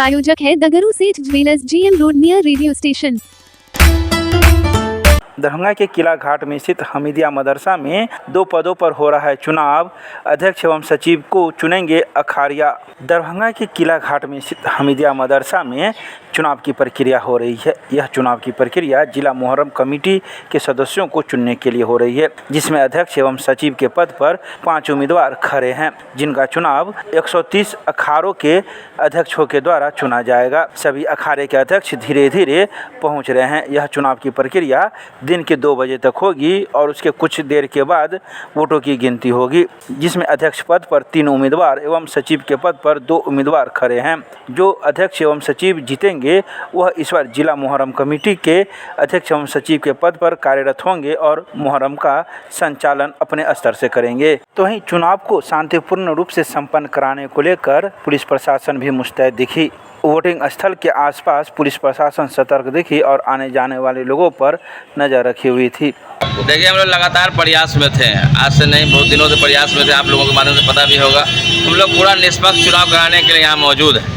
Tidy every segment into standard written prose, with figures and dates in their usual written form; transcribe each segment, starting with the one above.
प्रायोजक है दगरू सेठ jewellers, GM road near radio station. Darbhanga के किला घाट में स्थित हमीदिया मदरसा में 2 पदों पर हो रहा है चुनाव। अध्यक्ष एवं सचिव को चुनेंगे अखाड़िया। दरभंगा के किला घाट में स्थित हमीदिया मदरसा में चुनाव की प्रक्रिया हो रही है। यह चुनाव की प्रक्रिया जिला मुहर्रम कमेटी के सदस्यों को चुनने के लिए हो रही है, जिसमें अध्यक्ष एवं सचिव के पद पर 5 उम्मीदवार खड़े हैं, जिनका चुनाव 130 अखाड़ों के अध्यक्षों के द्वारा चुना जाएगा। सभी अखाड़े के अध्यक्ष धीरे धीरे पहुंच रहे हैं। यह चुनाव की प्रक्रिया दिन के 2 बजे तक होगी और उसके कुछ देर के बाद वोटों की गिनती होगी, जिसमें अध्यक्ष पद पर 3 उम्मीदवार एवं सचिव के पद पर 2 उम्मीदवार खड़े हैं। जो अध्यक्ष एवं सचिव जीतेंगे वह इस बार जिला मुहर्रम कमेटी के अध्यक्ष एवं सचिव के पद पर कार्यरत होंगे और मुहर्रम का संचालन अपने स्तर से करेंगे। तो वहीं चुनाव को शांतिपूर्ण रूप से संपन्न कराने को लेकर पुलिस प्रशासन भी मुस्तैद दिखी। वोटिंग स्थल के आसपास पुलिस प्रशासन सतर्क दिखी और आने जाने वाले लोगों पर नज़र रखी हुई थी। देखिए, हम लोग लगातार प्रयास में थे, आज से नहीं बहुत दिनों से प्रयास में थे। आप लोगों के माध्यम से पता भी होगा, हम लोग पूरा निष्पक्ष चुनाव कराने के लिए यहाँ मौजूद हैं।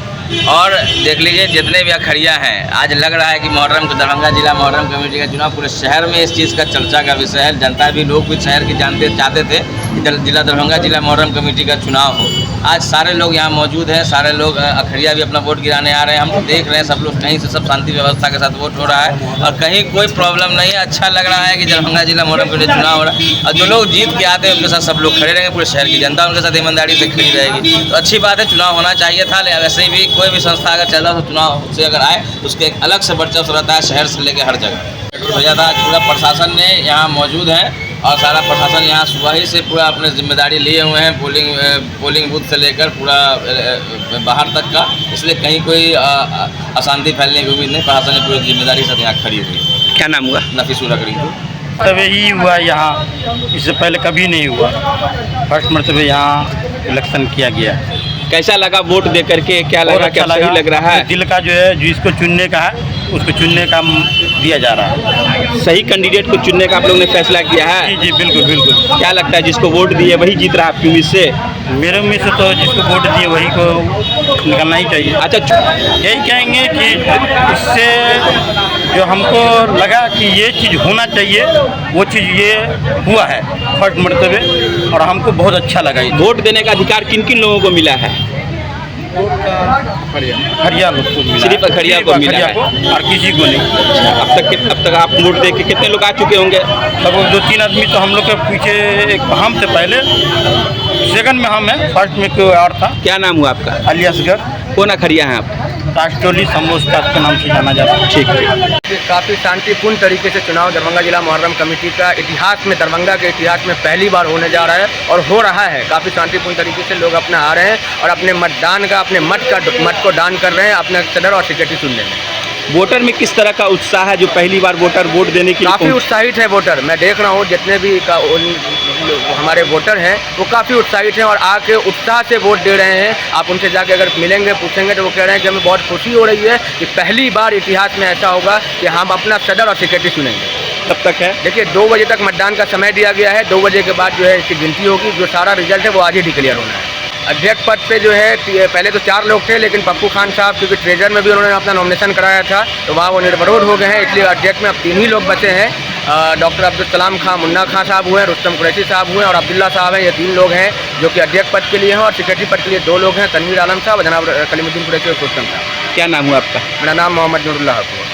और देख लीजिए, जितने भी अखड़िया हैं, आज लग रहा है कि मुहर्रम दरभंगा जिला मुहर्रम कमेटी का चुनाव पूरे शहर में इस चीज़ का चर्चा का विषय है। जनता भी, लोग भी शहर की चाहते थे कि जिला दरभंगा जिला मुहर्रम कमेटी का चुनाव हो। आज सारे लोग यहाँ मौजूद हैं, सारे लोग अखड़िया भी अपना वोट गिराने आ रहे हैं। हम देख रहे हैं सब लोग कहीं से सब शांति व्यवस्था के साथ वोट हो रहा है और कहीं कोई प्रॉब्लम नहीं है। अच्छा लग रहा है कि दरभंगा जिला मुहर्रम कमेटी चुनाव हो रहा है और जो लोग जीत के आते हैं उनके साथ सब लोग खड़े रहेंगे। पूरे शहर की जनता उनके साथ ईमानदारी से खड़ी रहेगी, तो अच्छी बात है। चुनाव होना चाहिए था। वैसे भी कोई भी संस्था अगर चल रहा तो चुनाव से अगर आए तो उसके एक अलग से वर्चस्व रहता है, शहर से लेकर हर जगह भेजा था। पूरा प्रशासन ने यहाँ मौजूद है और सारा प्रशासन यहाँ सुबह ही से पूरा अपने जिम्मेदारी लिए हुए हैं, पोलिंग बूथ से लेकर पूरा बाहर तक का। इसलिए कहीं कोई अशांति फैलने की उम्मीद नहीं। प्रशासन ने पूरी जिम्मेदारी से यहाँ खड़ी हुई। क्या नाम हुआ? नफीसुल अकड़ी। तब यही हुआ यहाँ, इससे पहले कभी नहीं हुआ। फर्स्ट मरतबे यहाँ इलेक्शन किया गया। कैसा लगा वोट दे करके? क्या लगा? क्या सही लग रहा है? दिल का जो है, जिसको चुनने का है उसको चुनने का दिया जा रहा है। सही कैंडिडेट को चुनने का आप लोग ने फैसला किया है? जी बिल्कुल बिल्कुल। क्या लगता है जिसको वोट दिए वही जीत रहा है आपकी उम्मीद से? मेरे उम्मीद से तो जिसको वोट दिए वही को निकलना ही चाहिए। अच्छा, यही कहेंगे कि इससे जो हमको लगा कि ये चीज़ होना चाहिए वो चीज़ ये हुआ है फर्स्ट मरतबे, और हमको बहुत अच्छा लगा। वोट देने का अधिकार किन किन लोगों को मिला है? अखड़िया लोग को मिला, सिर्फ अखड़िया को मिला है और किसी को नहीं। अब तक आप वोट दे के कितने लोग आ चुके होंगे? लगभग 2-3 आदमी तो हम लोग के पीछे, एक हम से पहले, सेकंड में हम हैं, फर्स्ट में कोई और था। क्या नाम हुआ आपका? अलियासगढ़। कौन अखड़िया हैं आप? राष्ट्रोली समोस्ता के नाम से जाना जाता है। ठीक। काफ़ी शांतिपूर्ण तरीके से चुनाव दरभंगा जिला मुहर्रम कमेटी का इतिहास में, दरभंगा के इतिहास में पहली बार होने जा रहा है और हो रहा है। काफ़ी शांतिपूर्ण तरीके से लोग अपना आ रहे हैं और अपने मतदान का, अपने मत को दान कर रहे हैं अपने सदर और सेक्रेटरी चुनने में। वोटर में किस तरह का उत्साह है जो पहली बार वोटर वोट देने के लिए? काफ़ी उत्साहित है वोटर। मैं देख रहा हूँ जितने भी हमारे वोटर हैं वो काफ़ी उत्साहित हैं और आके उत्साह से वोट दे रहे हैं। आप उनसे जाके अगर मिलेंगे, पूछेंगे तो वो कह रहे हैं कि हमें बहुत खुशी हो रही है कि पहली बार इतिहास में ऐसा होगा कि हम अपना सदर और सेक्रेटरी चुनेंगे। कब तक है? देखिए, 2 बजे तक मतदान का समय दिया गया है। 2 बजे के बाद जो है इसकी गिनती होगी। जो सारा रिजल्ट है वो आज ही डिक्लेयर होना है। अध्यक्ष पद पे जो है पहले तो 4 लोग थे, लेकिन पप्पू खान साहब क्योंकि ट्रेजर में भी उन्होंने अपना नॉमिनेशन कराया था तो वहाँ वो निर्विरोध हो गए हैं। इसलिए अध्यक्ष में अब 3 ही लोग बचे हैं। डॉक्टर अब्दुल सलाम खां मुन्ना खां साहब हुए हैं, रुस्तम कुरैशी साहब हुए हैं और अब्दुल्ला साहब हैं। ये 3 लोग हैं जो कि अध्यक्ष पद के लिए हैं और सेक्रेटरी पद के लिए 2 लोग हैं, तनवीर आलम साहब और जनाब कलीमुद्दीन कुरैशी और रुस्तम साहब। क्या नाम हुआ आपका? मेरा नाम मोहम्मद नूरुल्लाह है।